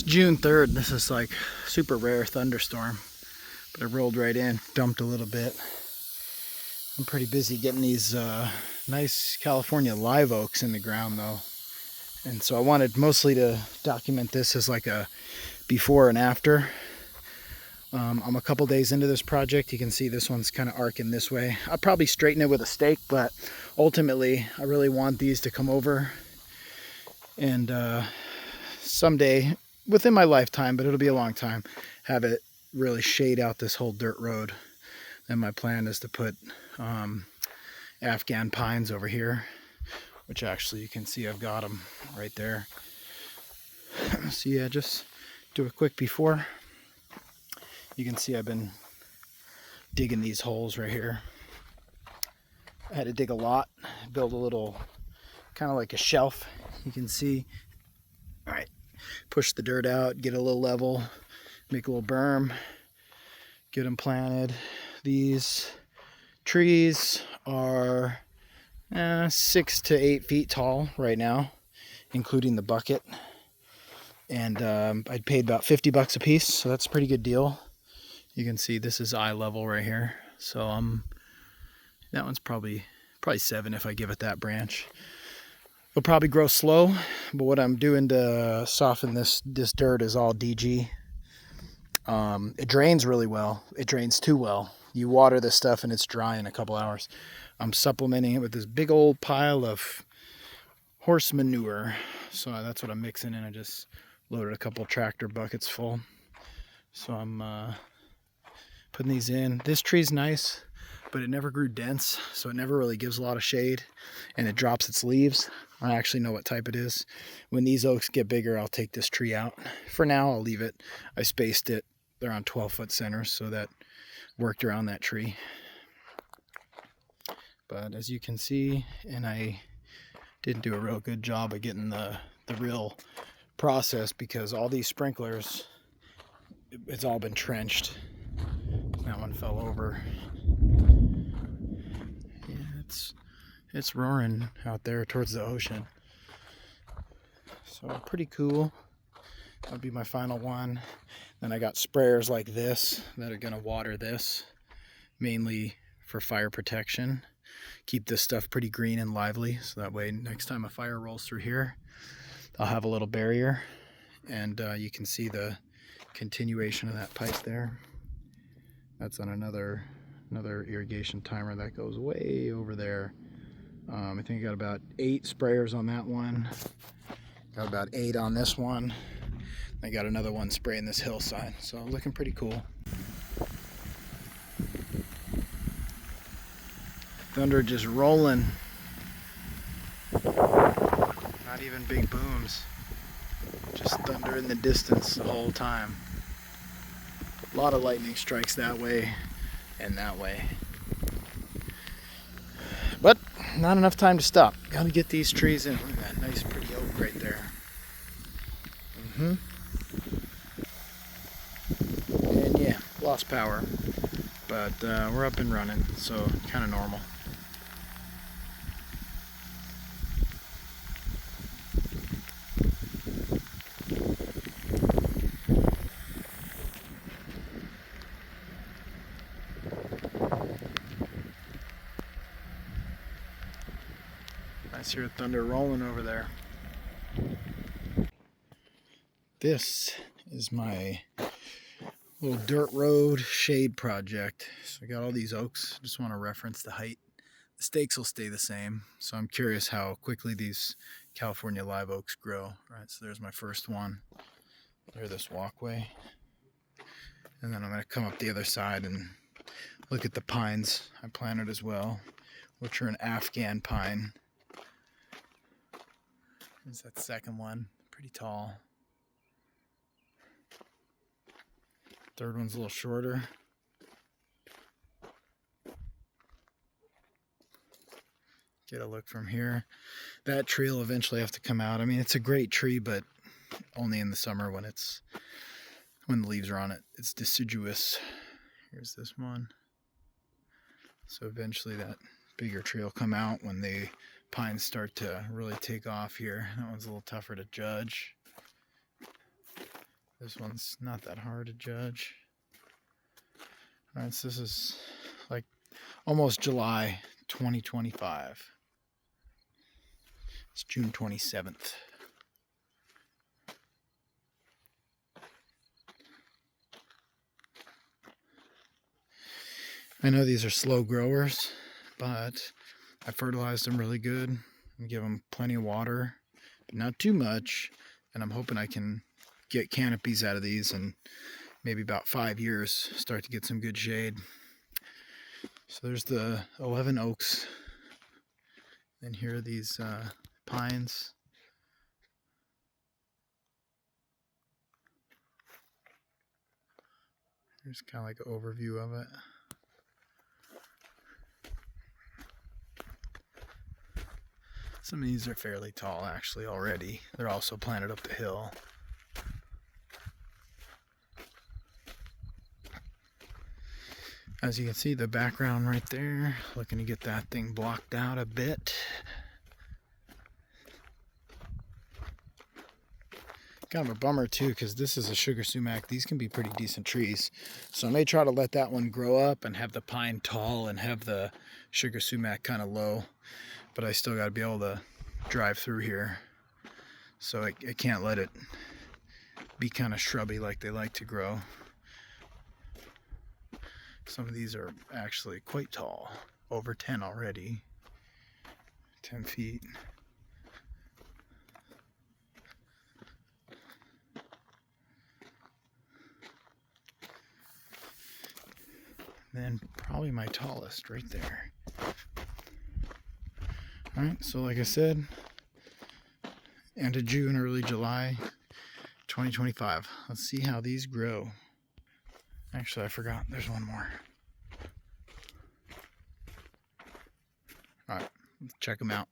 June 3rd. This is like super rare thunderstorm, but it rolled right in, dumped a little bit. I'm pretty busy getting these nice California live oaks in the ground though. And so I wanted mostly to document this as like a before and after. I'm a couple days into this project. You can see this one's kind of arcing this way. I'll probably straighten it with a stake, but ultimately I really want these to come over and someday, within my lifetime, but it'll be a long time, have it really shade out this whole dirt road. And my plan is to put Afghan pines over here, which actually you can see I've got them right there. So yeah, just do a quick before. You can see I've been digging these holes right here. I had to dig a lot, build a little, kind of like a shelf. You can see, all right, push the dirt out, get a little level, make a little berm, get them planted. These trees are 6 to 8 feet tall right now, including the bucket. And I'd paid about $50 a piece, so that's a pretty good deal. You can see this is eye level right here. So that one's probably 7 if I give it that branch. It'll probably grow slow, but what I'm doing to soften this dirt is all DG. It drains really well. It drains too well. You water this stuff and it's dry in a couple hours. I'm supplementing it with this big old pile of horse manure. So that's what I'm mixing in. I just loaded a couple tractor buckets full. So I'm putting these in. This tree's nice, but it never grew dense, so it never really gives a lot of shade, and it drops its leaves. I actually know what type it is. When these oaks get bigger, I'll take this tree out. For now, I'll leave it. I spaced it. They're on 12-foot centers, so that worked around that tree. But as you can see, and I didn't do a real good job of getting the real process, because all these sprinklers, it's all been trenched. That one fell over. Yeah, it's roaring out there towards the ocean. So pretty cool. That'll be my final one. Then I got sprayers like this that are gonna water this, mainly for fire protection. Keep this stuff pretty green and lively, so that way next time a fire rolls through here, I'll have a little barrier. And you can see the continuation of that pipe there. That's on another irrigation timer that goes way over there. I think I got about 8 sprayers on that one. Got about 8 on this one. I got another one spraying this hillside. So looking pretty cool. Thunder just rolling. Not even big booms. Just thunder in the distance the whole time. A lot of lightning strikes that way and that way. But not enough time to stop. Gotta get these trees in. Look at that nice pretty oak right there. And yeah, lost power. But we're up and running, so kind of normal. I hear thunder rolling over there. This is my little dirt road shade project. So I got all these oaks. Just want to reference the height. The stakes will stay the same. So I'm curious how quickly these California live oaks grow. All right, so there's my first one. There's this walkway. And then I'm going to come up the other side and look at the pines I planted as well, which are an Afghan pine. There's that second one, pretty tall. Third one's a little shorter. Get a look from here. That tree will eventually have to come out. I mean, it's a great tree, but only in the summer when the leaves are on it. It's deciduous. Here's this one. So eventually that bigger tree will come out when the pines start to really take off here. That one's a little tougher to judge. This one's not that hard to judge. All right, so this is like almost July 2025. It's June 27th. I know these are slow growers, but I fertilized them really good and give them plenty of water, but not too much. And I'm hoping I can get canopies out of these and maybe about 5 years start to get some good shade. So there's the 11 oaks. And here are these pines. Here's kind of like an overview of it. Some of these are fairly tall actually already. They're also planted up the hill. As you can see, the background right there, looking to get that thing blocked out a bit. Kind of a bummer too, because this is a sugar sumac. These can be pretty decent trees. So I may try to let that one grow up and have the pine tall and have the sugar sumac kind of low. But I still got to be able to drive through here. So I can't let it be kind of shrubby like they like to grow. Some of these are actually quite tall, over 10 already, 10 feet. Then probably my tallest right there. All right, so like I said, end of June, early July 2025. Let's see how these grow. Actually, I forgot. There's one more. All right, let's check them out.